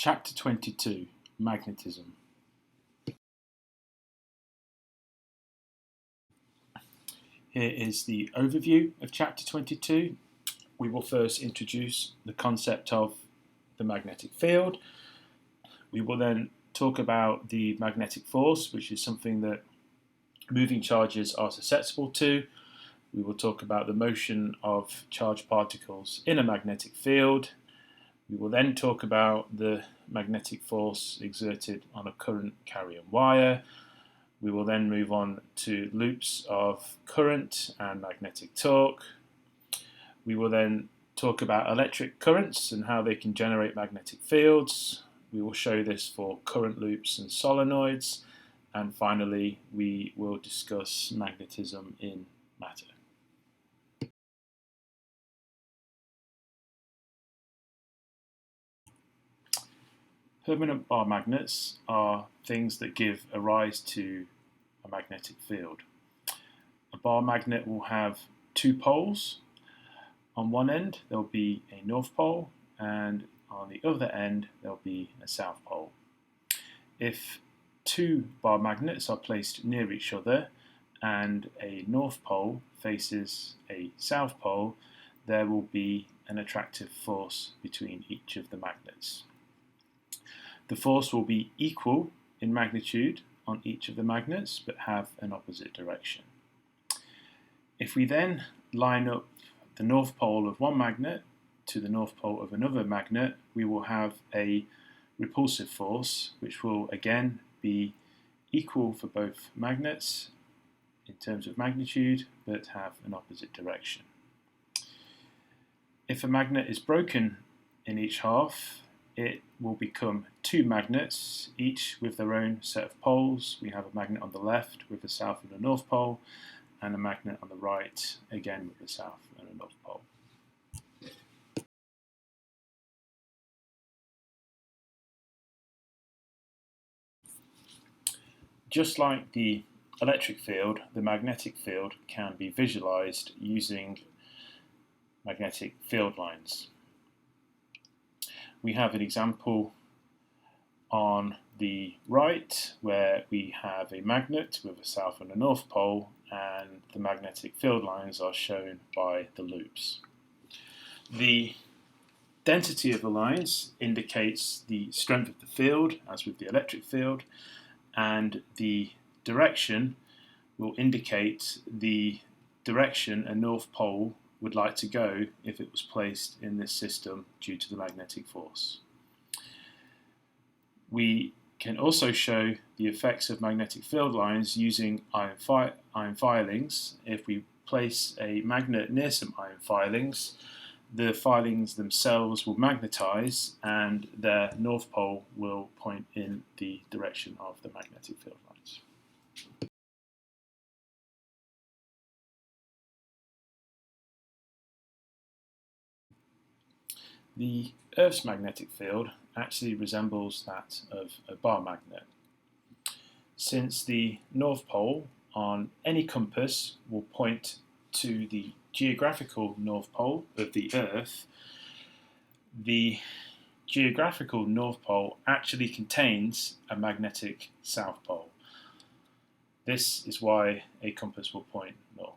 Chapter 22, Magnetism. Here is the overview of Chapter 22. We will first introduce the concept of the magnetic field. We will then talk about the magnetic force, which is something that moving charges are susceptible to. We will talk about the motion of charged particles in a magnetic field. We will then talk about the magnetic force exerted on a current carrying wire. We will then move on to loops of current and magnetic torque. We will then talk about electric currents and how they can generate magnetic fields. We will show this for current loops and solenoids. And finally, we will discuss magnetism in matter. Permanent bar magnets are things that give a rise to a magnetic field. A bar magnet will have two poles. On one end there will be a north pole, and on the other end there will be a south pole. If two bar magnets are placed near each other and a north pole faces a south pole, there will be an attractive force between each of the magnets. The force will be equal in magnitude on each of the magnets, but have an opposite direction. If we then line up the north pole of one magnet to the north pole of another magnet, we will have a repulsive force, which will again be equal for both magnets in terms of magnitude, but have an opposite direction. If a magnet is broken in each half, it will become two magnets, each with their own set of poles. We have a magnet on the left with a south and a north pole, and a magnet on the right, again with a south and a north pole. Just like the electric field, the magnetic field can be visualized using magnetic field lines. We have an example on the right where we have a magnet with a south and a north pole, and the magnetic field lines are shown by the loops. The density of the lines indicates the strength of the field, as with the electric field, and the direction will indicate the direction a north pole would like to go if it was placed in this system due to the magnetic force. We can also show the effects of magnetic field lines using iron filings. If we place a magnet near some iron filings, the filings themselves will magnetize and their north pole will point in the direction of the magnetic field lines. The Earth's magnetic field actually resembles that of a bar magnet. Since the North Pole on any compass will point to the geographical North Pole of the Earth, the geographical North Pole actually contains a magnetic South Pole. This is why a compass will point north.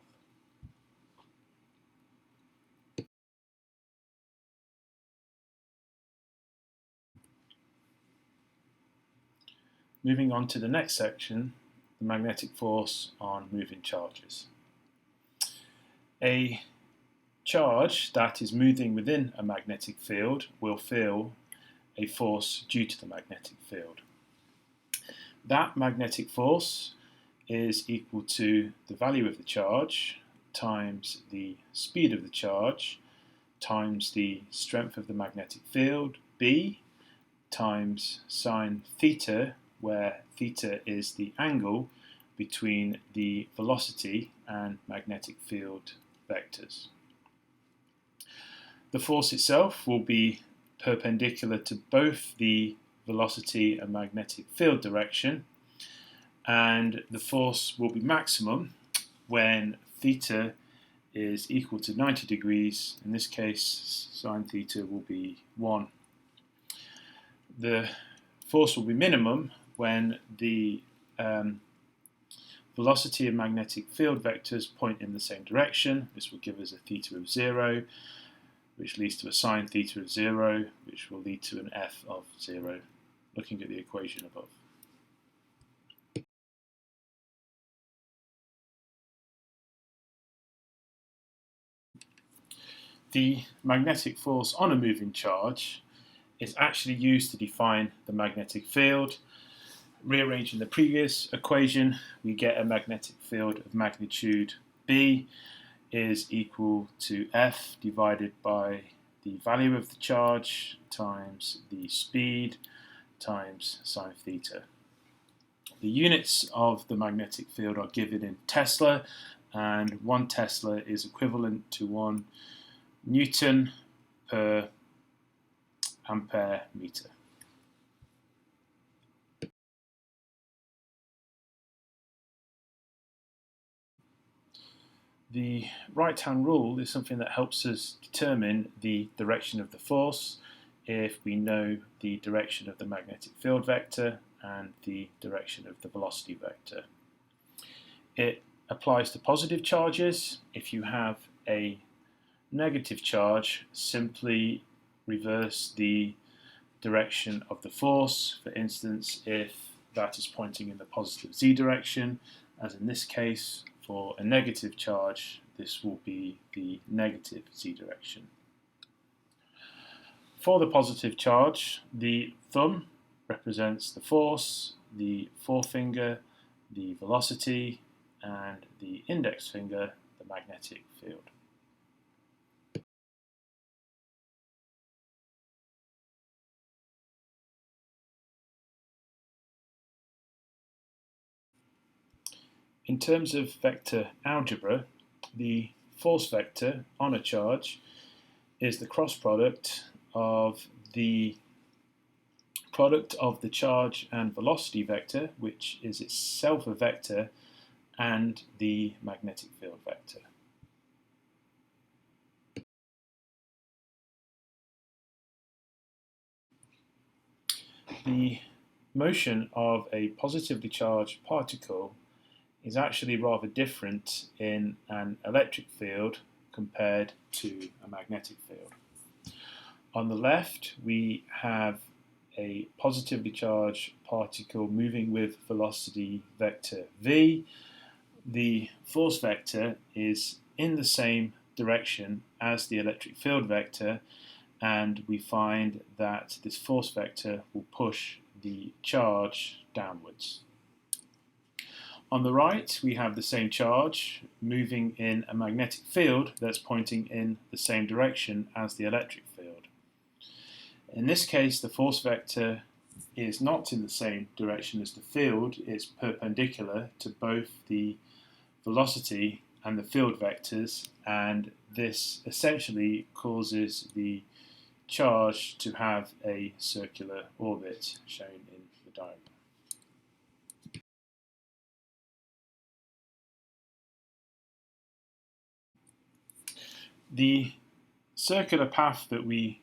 Moving on to the next section, the magnetic force on moving charges. A charge that is moving within a magnetic field will feel a force due to the magnetic field. That magnetic force is equal to the value of the charge times the speed of the charge times the strength of the magnetic field, B, times sine theta, where theta is the angle between the velocity and magnetic field vectors. The force itself will be perpendicular to both the velocity and magnetic field direction, and the force will be maximum when theta is equal to 90 degrees. In this case, sine theta will be 1. The force will be minimum when the velocity and magnetic field vectors point in the same direction. This will give us a theta of 0, which leads to a sine theta of 0, which will lead to an f of 0, looking at the equation above. The magnetic force on a moving charge is actually used to define the magnetic field. Rearranging the previous equation, we get a magnetic field of magnitude B is equal to F divided by the value of the charge times the speed times sine theta. The units of the magnetic field are given in Tesla, and 1 Tesla is equivalent to 1 Newton per ampere meter. The right-hand rule is something that helps us determine the direction of the force if we know the direction of the magnetic field vector and the direction of the velocity vector. It applies to positive charges. If you have a negative charge, simply reverse the direction of the force. For instance, if that is pointing in the positive z direction, as in this case, for a negative charge, this will be the negative z direction. For the positive charge, the thumb represents the force, the forefinger, the velocity, and the index finger, the magnetic field. In terms of vector algebra, the force vector on a charge is the cross product of the charge and velocity vector, which is itself a vector, and the magnetic field vector. The motion of a positively charged particle is actually rather different in an electric field compared to a magnetic field. On the left, we have a positively charged particle moving with velocity vector v. The force vector is in the same direction as the electric field vector, and we find that this force vector will push the charge downwards. On the right, we have the same charge moving in a magnetic field that's pointing in the same direction as the electric field. In this case, the force vector is not in the same direction as the field. It's perpendicular to both the velocity and the field vectors, and this essentially causes the charge to have a circular orbit shown in the diagram. The circular path that we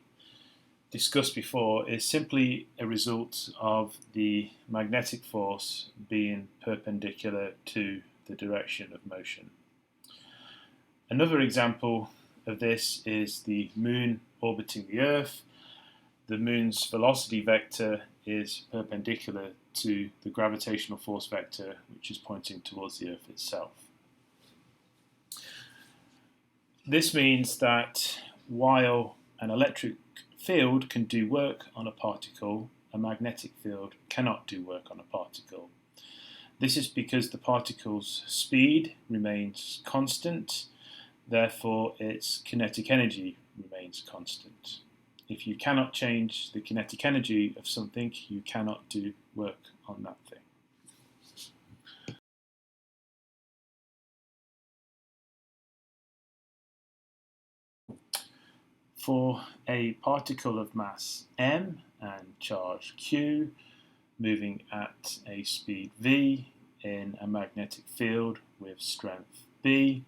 discussed before is simply a result of the magnetic force being perpendicular to the direction of motion. Another example of this is the moon orbiting the Earth. The moon's velocity vector is perpendicular to the gravitational force vector, which is pointing towards the Earth itself. This means that while an electric field can do work on a particle, a magnetic field cannot do work on a particle. This is because the particle's speed remains constant, therefore its kinetic energy remains constant. If you cannot change the kinetic energy of something, you cannot do work on that thing. For a particle of mass m and charge q moving at a speed v in a magnetic field with strength B,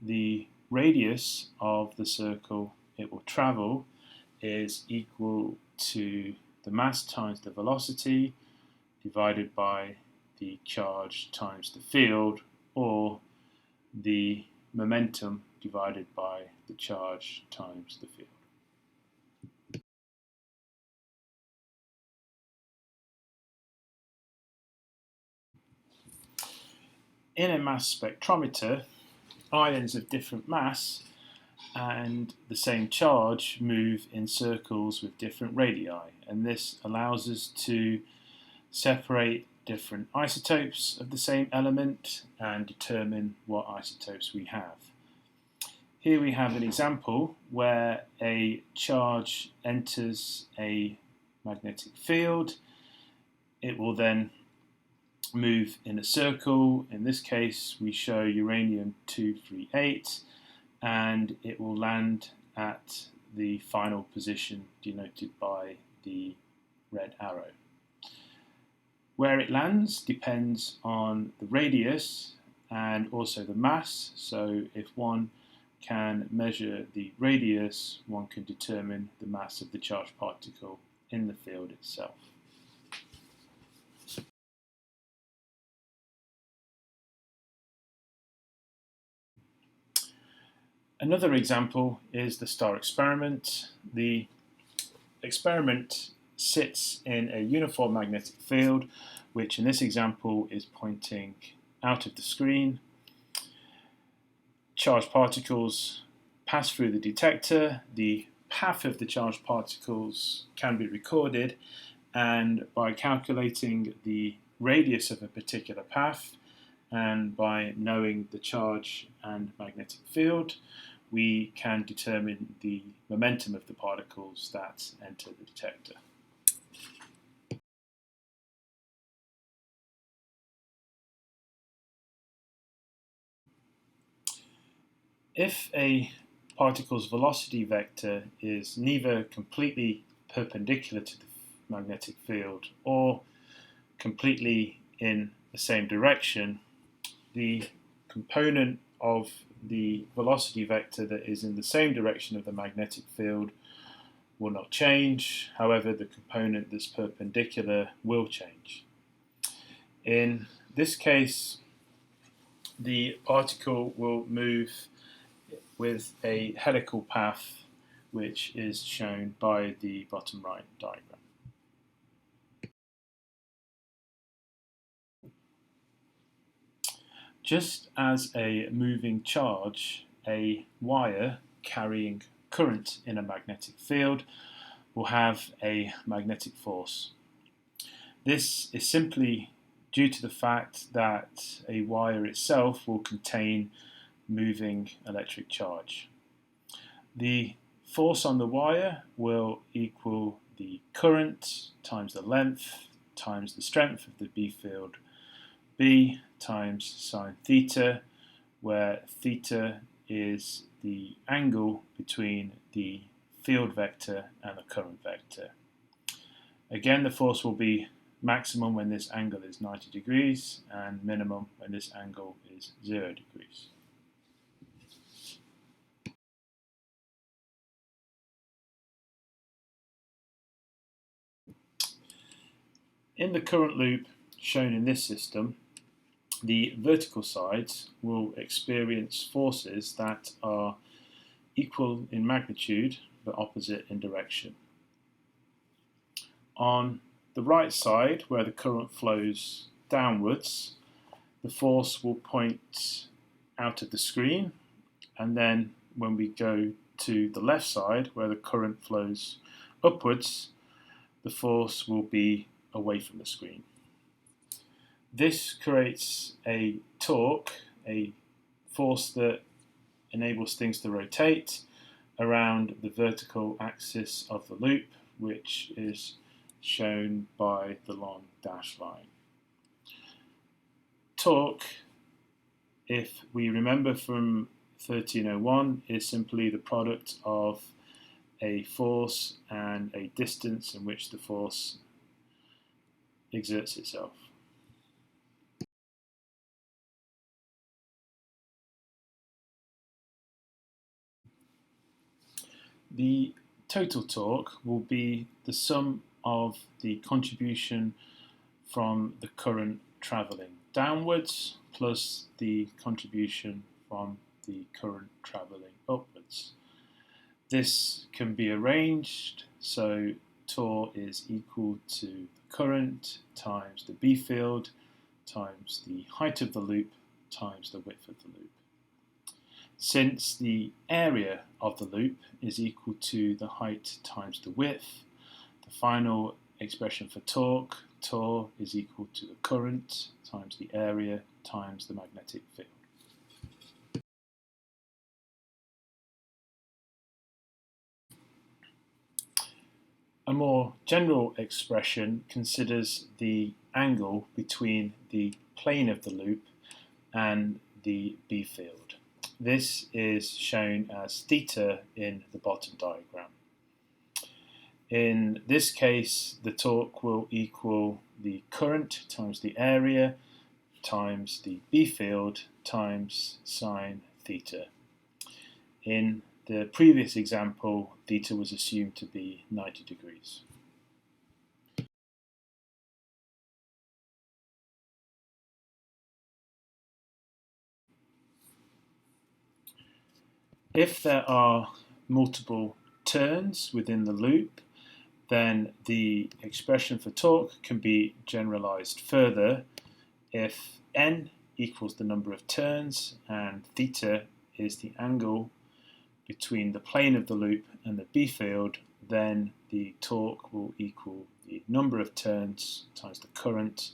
the radius of the circle it will travel is equal to the mass times the velocity divided by the charge times the field, or the momentum divided by the charge times the field. In a mass spectrometer, ions of different mass and the same charge move in circles with different radii, and this allows us to separate different isotopes of the same element and determine what isotopes we have. Here we have an example where a charge enters a magnetic field. It will then move in a circle. In this case, we show uranium-238, and it will land at the final position denoted by the red arrow. Where it lands depends on the radius and also the mass. So if one can measure the radius, one can determine the mass of the charged particle in the field itself. Another example is the star experiment. The experiment sits in a uniform magnetic field, which in this example is pointing out of the screen. Charged particles pass through the detector. The path of the charged particles can be recorded, and by calculating the radius of a particular path and by knowing the charge and magnetic field, we can determine the momentum of the particles that enter the detector. If a particle's velocity vector is neither completely perpendicular to the magnetic field or completely in the same direction, the component of the velocity vector that is in the same direction of the magnetic field will not change. However, the component that's perpendicular will change. In this case, the particle will move with a helical path, which is shown by the bottom right diagram. Just as a moving charge, a wire carrying current in a magnetic field will have a magnetic force. This is simply due to the fact that a wire itself will contain moving electric charge. The force on the wire will equal the current times the length times the strength of the B field B times sine theta, where theta is the angle between the field vector and the current vector. Again, the force will be maximum when this angle is 90 degrees and minimum when this angle is 0 degrees. In the current loop shown in this system, the vertical sides will experience forces that are equal in magnitude but opposite in direction. On the right side, where the current flows downwards, the force will point out of the screen, and then when we go to the left side, where the current flows upwards, the force will be away from the screen. This creates a torque, a force that enables things to rotate around the vertical axis of the loop, which is shown by the long dashed line. Torque, if we remember from 1301, is simply the product of a force and a distance in which the force exerts itself. The total torque will be the sum of the contribution from the current travelling downwards plus the contribution from the current travelling upwards. This can be arranged so torr is equal to the current times the B field times the height of the loop times the width of the loop. Since the area of the loop is equal to the height times the width, the final expression for torr is equal to the current times the area times the magnetic field. A more general expression considers the angle between the plane of the loop and the B field. This is shown as theta in the bottom diagram. In this case, the torque will equal the current times the area times the B field times sine theta. In the previous example, theta was assumed to be 90 degrees. If there are multiple turns within the loop, then the expression for torque can be generalized further if n equals the number of turns and theta is the angle between the plane of the loop and the B field, then the torque will equal the number of turns times the current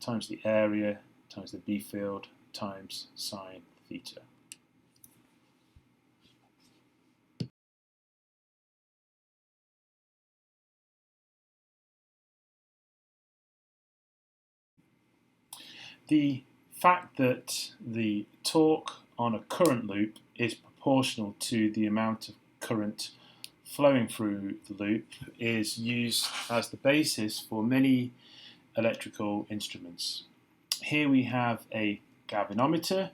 times the area times the B field times sine theta. The fact that the torque on a current loop is proportional to the amount of current flowing through the loop is used as the basis for many electrical instruments. Here we have a galvanometer,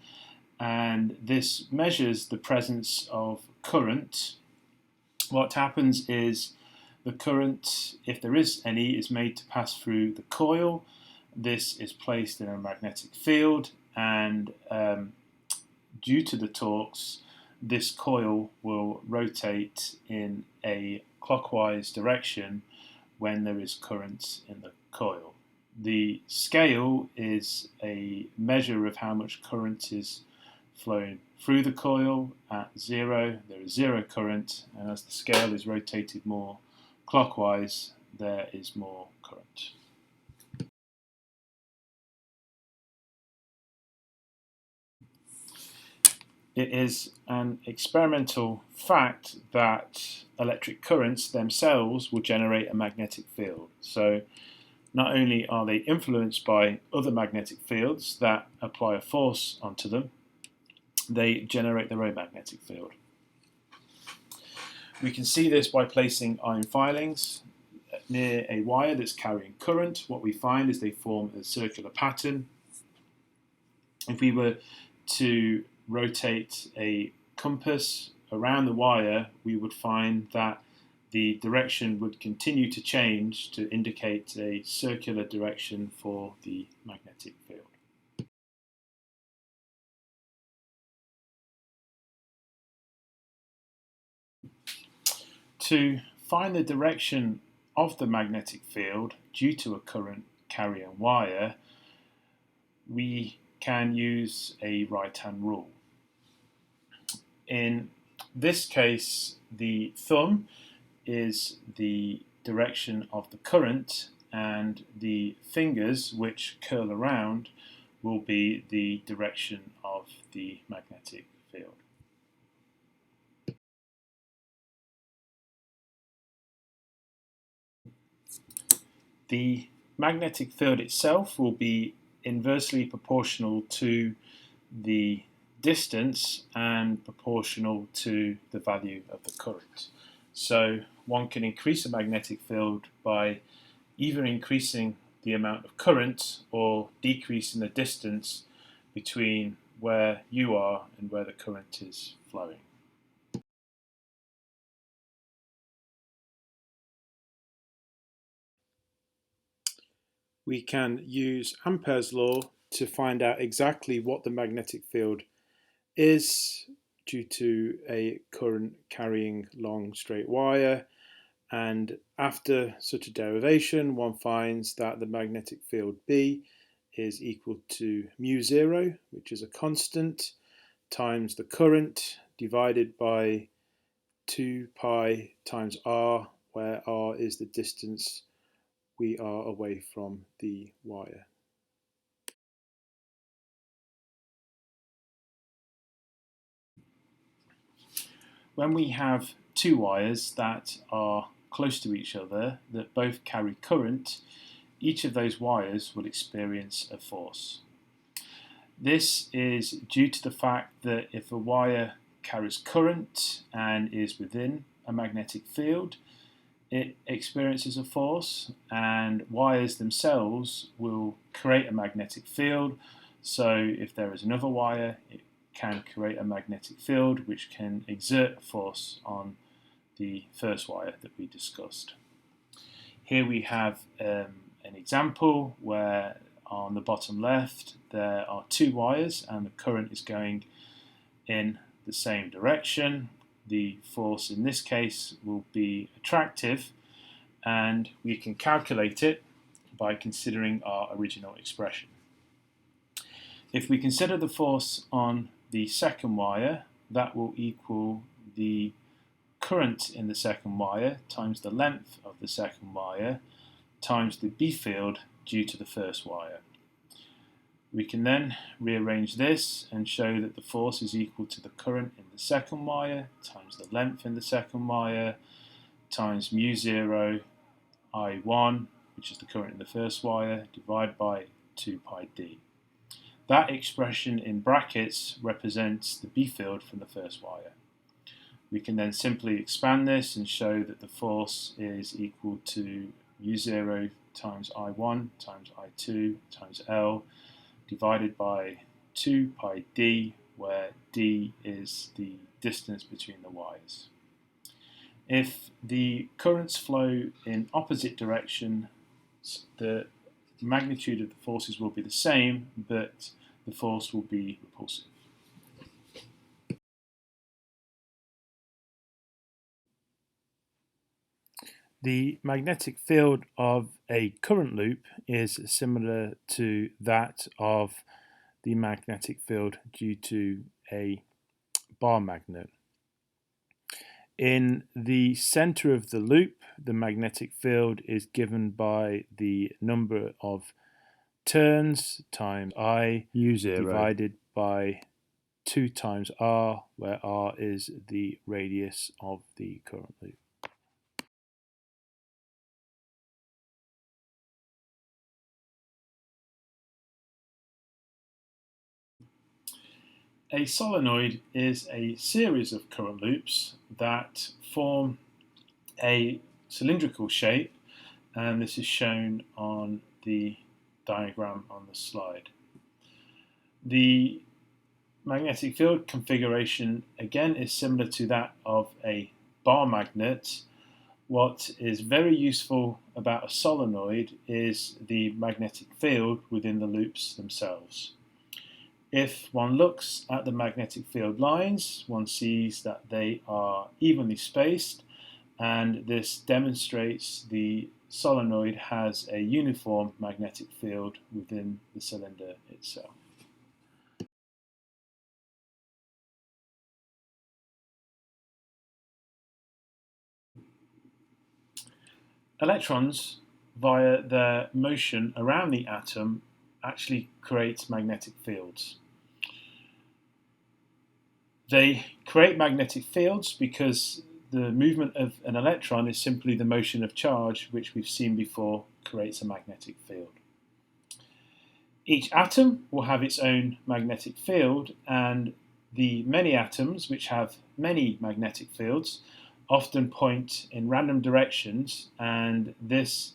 and this measures the presence of current. What happens is the current, if there is any, is made to pass through the coil. This is placed in a magnetic field, and due to the torques, this coil will rotate in a clockwise direction when there is current in the coil. The scale is a measure of how much current is flowing through the coil. At 0, there is 0 current, and as the scale is rotated more clockwise, there is more current. It is an experimental fact that electric currents themselves will generate a magnetic field. So not only are they influenced by other magnetic fields that apply a force onto them, they generate their own magnetic field. We can see this by placing iron filings near a wire that's carrying current. What we find is they form a circular pattern. If we were to rotate a compass around the wire, we would find that the direction would continue to change to indicate a circular direction for the magnetic field. To find the direction of the magnetic field due to a current carrying wire, we can use a right-hand rule. In this case, the thumb is the direction of the current, and the fingers, which curl around, will be the direction of the magnetic field. The magnetic field itself will be inversely proportional to the distance and proportional to the value of the current. So one can increase a magnetic field by either increasing the amount of current or decreasing the distance between where you are and where the current is flowing. we can use Ampere's law to find out exactly what the magnetic field is due to a current carrying long straight wire. And after such a derivation, one finds that the magnetic field B is equal to mu0, which is a constant, times the current divided by 2 pi times r, where r is the distance we are away from the wire. When we have two wires that are close to each other that both carry current, each of those wires will experience a force. This is due to the fact that if a wire carries current and is within a magnetic field, it experiences a force, and wires themselves will create a magnetic field. So if there is another wire, it can create a magnetic field which can exert a force on the first wire that we discussed. Here we have an example where on the bottom left there are two wires and the current is going in the same direction. The force in this case will be attractive, and we can calculate it by considering our original expression. If we consider the force on the second wire, that will equal the current in the second wire times the length of the second wire times the B field due to the first wire. We can then rearrange this and show that the force is equal to the current in the second wire times the length in the second wire times mu0 I1, which is the current in the first wire, divided by 2 pi d. That expression in brackets represents the B field from the first wire. We can then simply expand this and show that the force is equal to mu0 times I1 times I2 times L divided by 2 pi d, where d is the distance between the wires. If the currents flow in opposite directions, the magnitude of the forces will be the same, but the force will be repulsive. The magnetic field of a current loop is similar to that of the magnetic field due to a bar magnet. In the center of the loop, the magnetic field is given by the number of turns times I mu0 divided by 2 times r, where r is the radius of the current loop. A solenoid is a series of current loops that form a cylindrical shape, and this is shown on the diagram on the slide. The magnetic field configuration again is similar to that of a bar magnet. What is very useful about a solenoid is the magnetic field within the loops themselves. If one looks at the magnetic field lines, one sees that they are evenly spaced, and this demonstrates the solenoid has a uniform magnetic field within the cylinder itself. Electrons, via their motion around the atom, actually create magnetic fields. They create magnetic fields because the movement of an electron is simply the motion of charge, which we've seen before creates a magnetic field. Each atom will have its own magnetic field, and the many atoms which have many magnetic fields often point in random directions, and this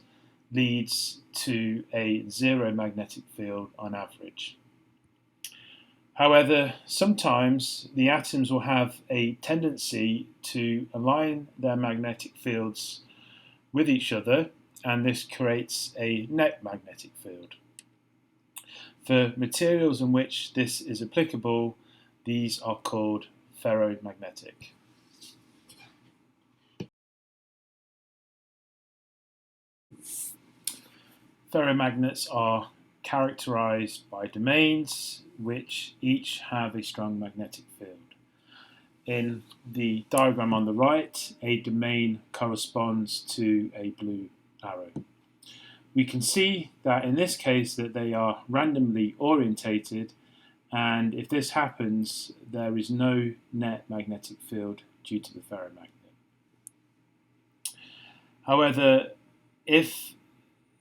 leads to a zero magnetic field on average. However, sometimes the atoms will have a tendency to align their magnetic fields with each other, and this creates a net magnetic field. For materials in which this is applicable, these are called ferromagnetic. Ferromagnets are characterized by domains which each have a strong magnetic field. In the diagram on the right, a domain corresponds to a blue arrow. We can see that in this case that they are randomly orientated, and if this happens, there is no net magnetic field due to the ferromagnet. However, if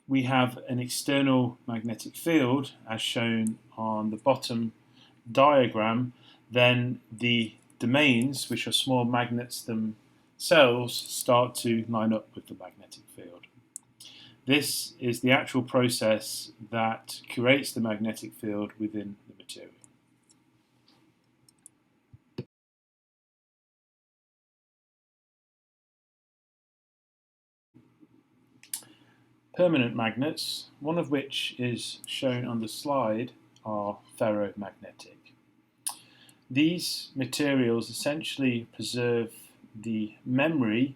we have an external magnetic field, as shown on the bottom diagram, then the domains, which are small magnets themselves, start to line up with the magnetic field. This is the actual process that creates the magnetic field within the material. Permanent magnets, one of which is shown on the slide, are ferromagnetic. These materials essentially preserve the memory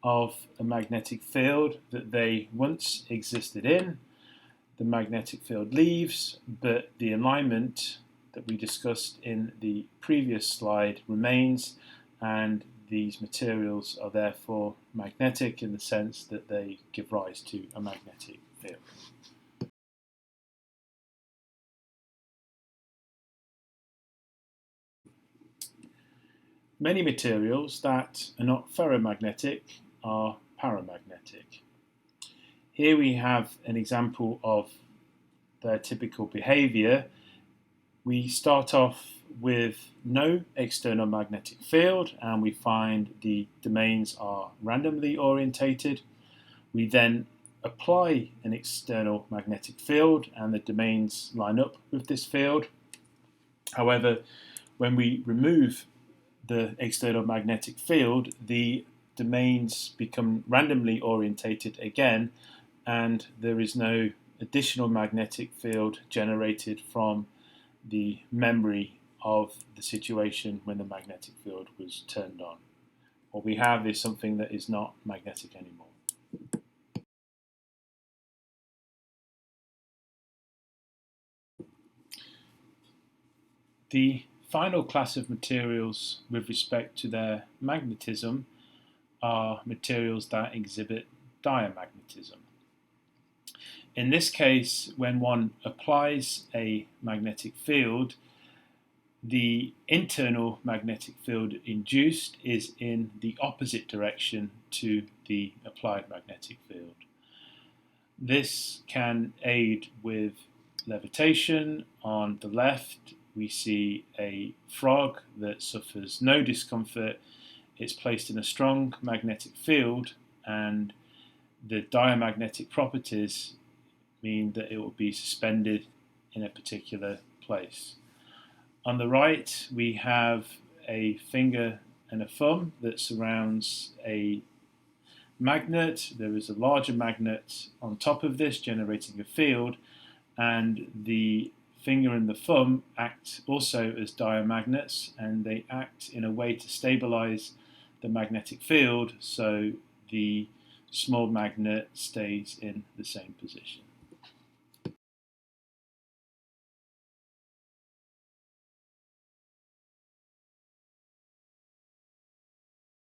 of a magnetic field that they once existed in. The magnetic field leaves, but the alignment that we discussed in the previous slide remains, and these materials are therefore magnetic in the sense that they give rise to a magnetic field. Many materials that are not ferromagnetic are paramagnetic. Here we have an example of their typical behavior. We start off with no external magnetic field, and we find the domains are randomly orientated. We then apply an external magnetic field, and the domains line up with this field. However, when we remove the external magnetic field, the domains become randomly orientated again, and there is no additional magnetic field generated from the memory of the situation when the magnetic field was turned on. What we have is something that is not magnetic anymore. The final class of materials with respect to their magnetism are materials that exhibit diamagnetism. In this case, when one applies a magnetic field, the internal magnetic field induced is in the opposite direction to the applied magnetic field. This can aid with levitation. On the left, we see a frog that suffers no discomfort. It's placed in a strong magnetic field, and the diamagnetic properties mean that it will be suspended in a particular place. On the right, we have a finger and a thumb that surrounds a magnet. There is a larger magnet on top of this generating a field, and the finger and the thumb act also as diamagnets, and they act in a way to stabilize the magnetic field so the small magnet stays in the same position.